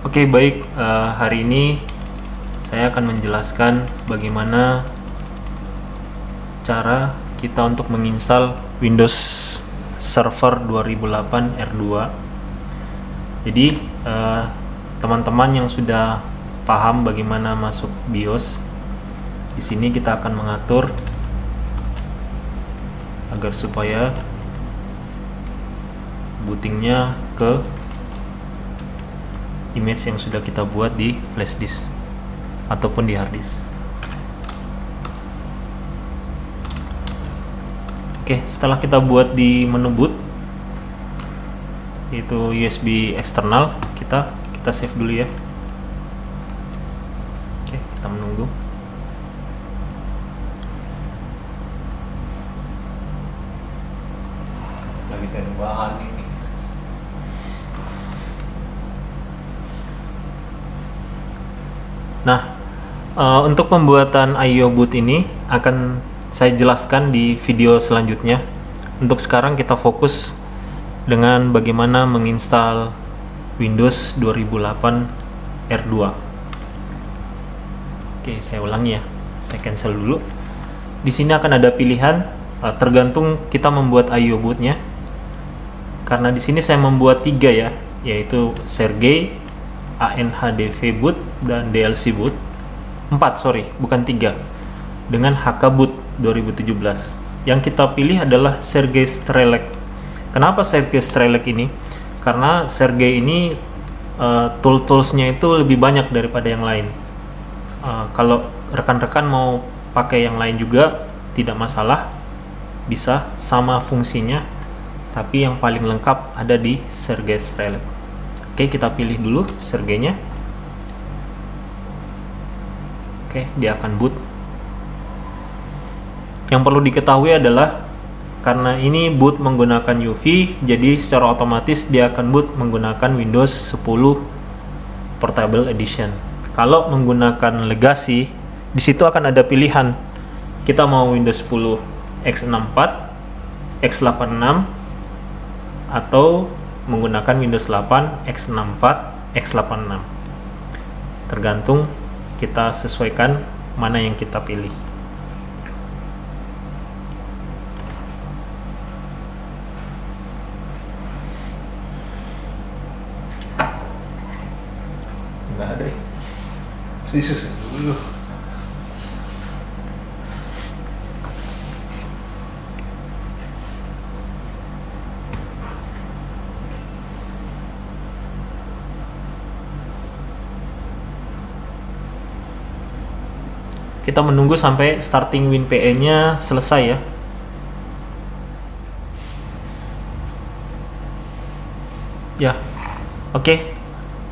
Oke, baik. Hari ini saya akan menjelaskan bagaimana cara kita untuk menginstal Windows Server 2008 R2. Jadi, teman-teman yang sudah paham bagaimana masuk BIOS, di sini kita akan mengatur agar supaya bootingnya ke image yang sudah kita buat di flash disk ataupun di hard disk. Oke, setelah kita buat di menu boot, yaitu USB eksternal, kita save dulu ya. Oke, kita menunggu. Lagi tembakan ini. Nah, untuk pembuatan IO boot ini akan saya jelaskan di video selanjutnya. Untuk sekarang kita fokus dengan bagaimana menginstal Windows 2008 R2. Oke, saya ulangi ya. Saya cancel dulu. Di sini akan ada pilihan tergantung kita membuat IO bootnya. Karena di sini saya membuat 3 ya, yaitu Sergey, ANHDV boot, dan DLC boot. 4, sorry, bukan 3. Dengan HK boot 2017. Yang kita pilih adalah Sergey Strelec. Kenapa Sergey Strelec ini? Karena Sergey ini toolsnya itu lebih banyak daripada yang lain. Kalau rekan-rekan mau pakai yang lain juga tidak masalah, bisa sama fungsinya, tapi yang paling lengkap ada di Sergey Strelec. Oke, kita pilih dulu Sergey-nya. Oke, dia akan boot. Yang perlu diketahui adalah karena ini boot menggunakan UV, jadi secara otomatis dia akan boot menggunakan Windows 10 Portable Edition. Kalau menggunakan Legacy, di situ akan ada pilihan. Kita mau Windows 10 x64, x86, atau menggunakan Windows 8 x64, x86. Tergantung kita sesuaikan mana yang kita pilih. Nggak ada ya. Mesti susun dulu. Kita menunggu sampai starting WinPE-nya selesai ya. Ya, oke,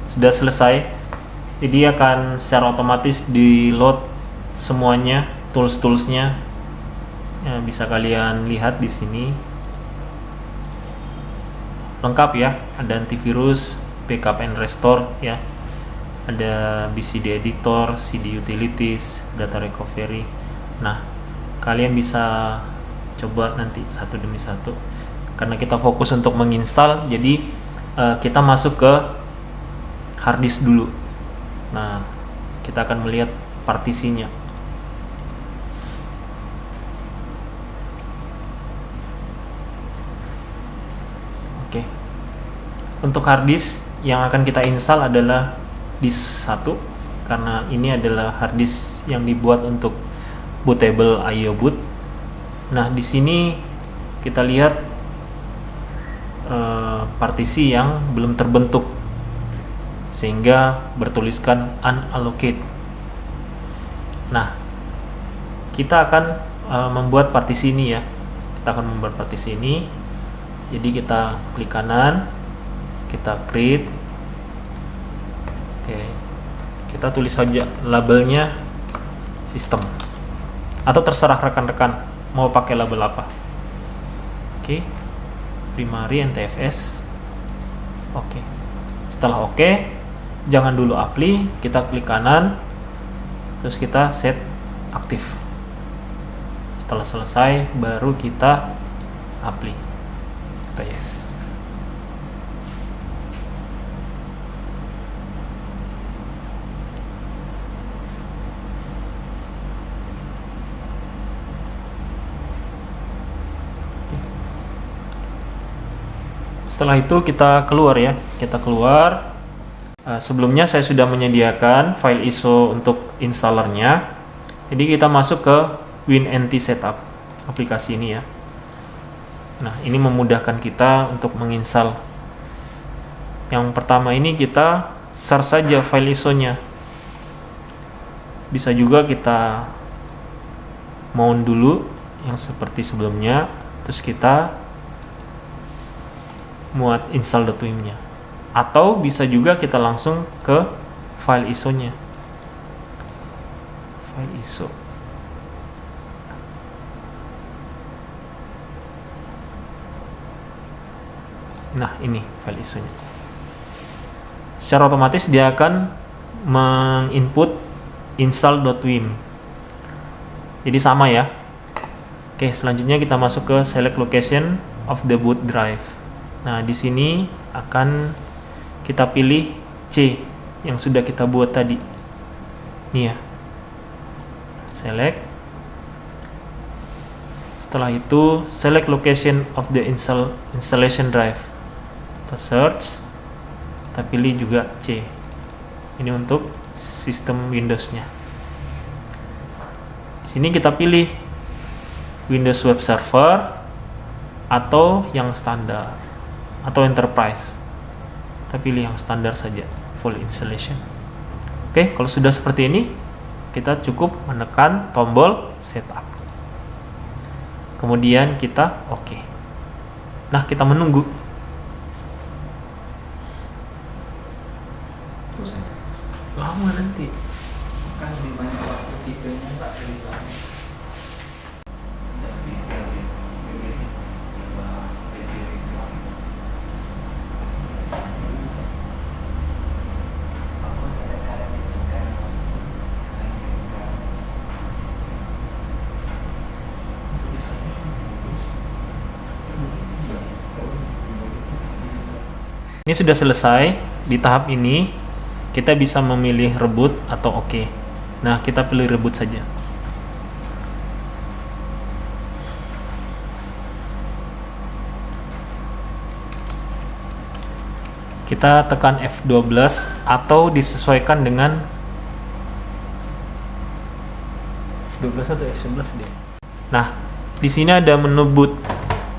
sudah selesai. Jadi akan secara otomatis di load semuanya, tools-toolsnya. Ya, bisa kalian lihat di sini. Lengkap ya, ada antivirus, backup and restore ya. Ada BCD editor, CD utilities, data recovery. Nah, kalian bisa coba nanti satu demi satu. Karena kita fokus untuk menginstal, jadi kita masuk ke hard disk dulu. Nah, kita akan melihat partisinya. Oke. Untuk hard disk yang akan kita install adalah disk 1, karena ini adalah hard disk yang dibuat untuk bootable IO boot. Nah, di sini kita lihat partisi yang belum terbentuk sehingga bertuliskan unallocate. Nah, kita akan membuat partisi ini ya. Kita akan membuat partisi ini. Jadi kita klik kanan, kita create. Oke, kita tulis saja labelnya sistem, atau terserah rekan-rekan mau pakai label apa. Oke, primary NTFS. Oke, setelah oke, jangan dulu apply, kita klik kanan, terus kita set aktif. Setelah selesai, baru kita apply. Kita yes. Setelah itu kita keluar ya, kita keluar. Sebelumnya saya sudah menyediakan file ISO untuk installernya. Jadi kita masuk ke WinNT Setup aplikasi ini ya. Nah, ini memudahkan kita untuk menginstal. Yang pertama ini kita search saja file ISO-nya. Bisa juga kita mount dulu yang seperti sebelumnya, terus kita muat install.wim-nya. Atau bisa juga kita langsung ke file ISO-nya. File ISO. Nah, ini file ISO-nya. Secara otomatis dia akan menginput install.wim. Jadi sama ya. Oke, selanjutnya kita masuk ke select location of the boot drive. Nah, di sini akan kita pilih C yang sudah kita buat tadi. Nih ya. Select. Setelah itu select location of the installation drive. Kita search. Kita pilih juga C. Ini untuk sistem Windows-nya. Di sini kita pilih Windows Web Server atau yang standar atau enterprise. Kita pilih yang standar saja, full installation. Oke, kalau sudah seperti ini, kita cukup menekan tombol setup. Kemudian kita oke. Nah, kita menunggu. Terus Lama nanti. kan lebih banyak waktu tipenya Pak lebih banyak. Ini sudah selesai. Di tahap ini kita bisa memilih reboot atau oke. Nah, kita pilih reboot saja. Kita tekan F12 atau disesuaikan dengan F12 atau F11 deh. Nah, di sini ada menu boot.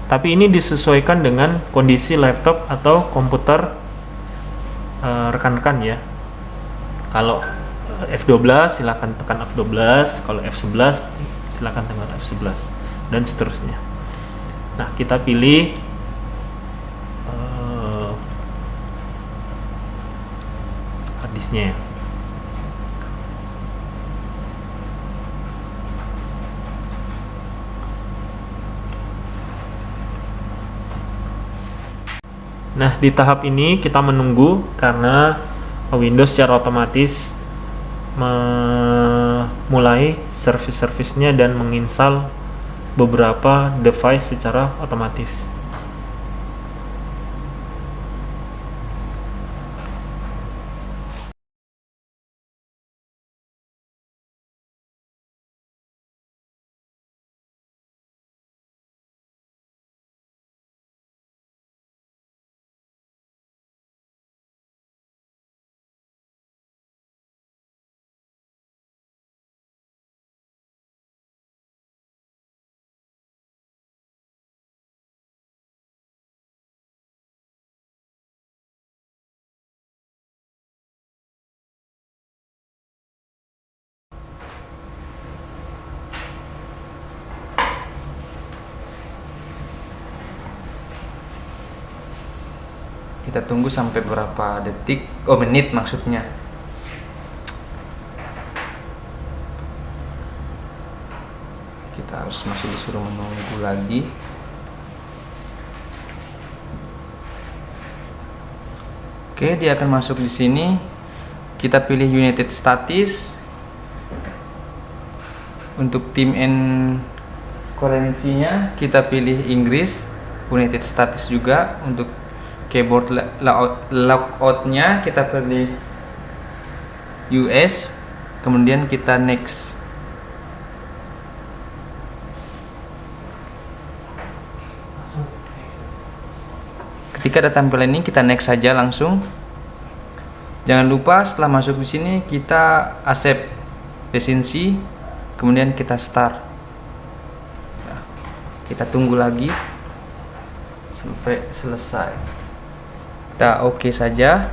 Tapi ini disesuaikan dengan kondisi laptop atau komputer rekan-rekan ya. Kalau F12 silakan tekan F12, kalau F11 silakan tekan F11 dan seterusnya. Nah, kita pilih harddisknya ya. Nah, di tahap ini kita menunggu karena Windows secara otomatis memulai service-servicenya dan menginstal beberapa device secara otomatis. Kita tunggu sampai berapa detik, menit maksudnya. Kita harus masih disuruh menunggu lagi. Oke, dia akan masuk di sini. Kita pilih United Status. Untuk team and currency-nya kita pilih Inggris. United Status juga. Untuk keyboard logout-nya kita pilih US. Kemudian kita next. Ketika ada tampilan ini, kita next saja langsung. Jangan lupa setelah masuk di sini kita accept lisensi, kemudian kita start. Nah, kita tunggu lagi sampai selesai. Kita oke saja.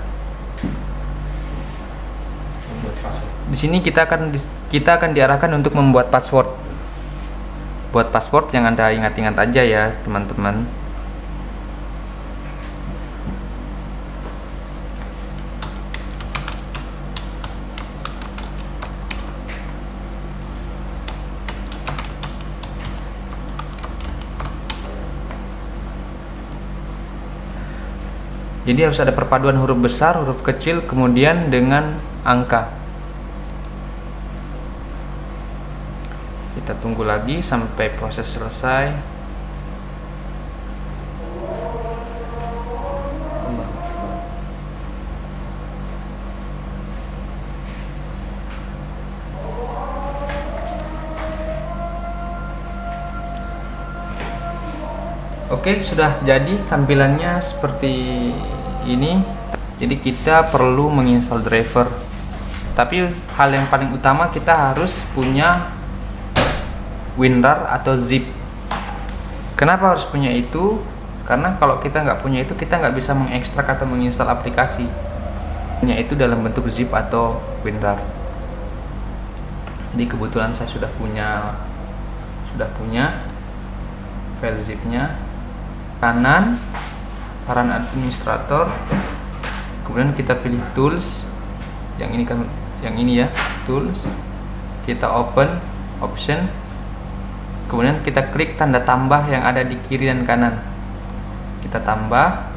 Di sini kita akan diarahkan untuk membuat password. Buat password yang Anda ingat-ingat aja ya, teman-teman. Jadi harus ada perpaduan huruf besar, huruf kecil, kemudian dengan angka. Kita tunggu lagi sampai proses selesai. Oke, sudah jadi tampilannya seperti ini. Jadi kita perlu menginstal driver. Tapi hal yang paling utama kita harus punya WinRAR atau zip. Kenapa harus punya itu? Karena kalau kita nggak punya itu, kita nggak bisa mengekstrak atau menginstal aplikasi. Punya itu dalam bentuk zip atau WinRAR. Jadi kebetulan saya sudah punya file zipnya. Kanan peran administrator, kemudian kita pilih tools, yang ini ya, tools, kita open option, kemudian kita klik tanda tambah yang ada di kiri dan kanan, kita tambah,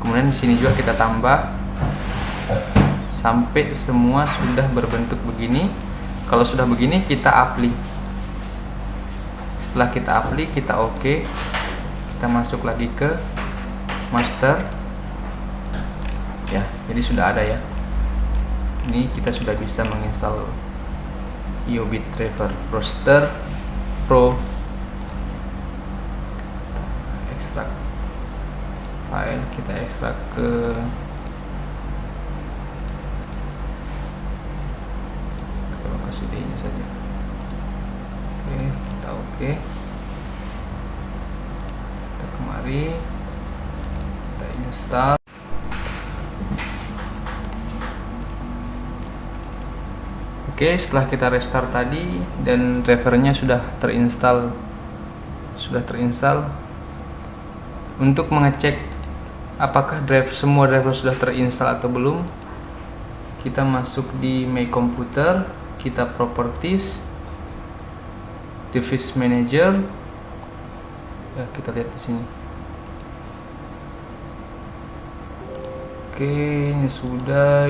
kemudian di sini juga kita tambah sampai semua sudah berbentuk begini. Kalau sudah begini kita apply. Setelah kita apply, kita oke. Kita masuk lagi ke master ya, jadi sudah ada ya. Ini kita sudah bisa menginstal EOBit Driver Roster Pro. Ekstrak file, kita ekstrak ke lokasi D nya saja. Oke, kita oke. Kemari kita install. Oke, setelah kita restart tadi dan drivernya sudah terinstall, untuk mengecek apakah semua driver sudah terinstall atau belum, kita masuk di My Computer, kita Properties, Device Manager. Ya, kita lihat di sini. Oke, ini sudah.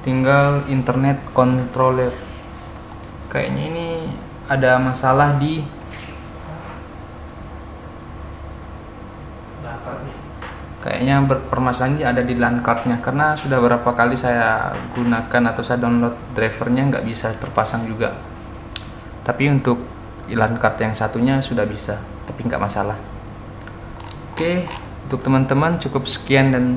Tinggal internet controller. Kayaknya ini ada masalah di permasalahannya ada di LAN cardnya, karena sudah berapa kali saya gunakan atau saya download drivernya nggak bisa terpasang juga. Tapi untuk LAN card yang satunya sudah bisa, tapi nggak masalah. Oke, untuk teman-teman cukup sekian dan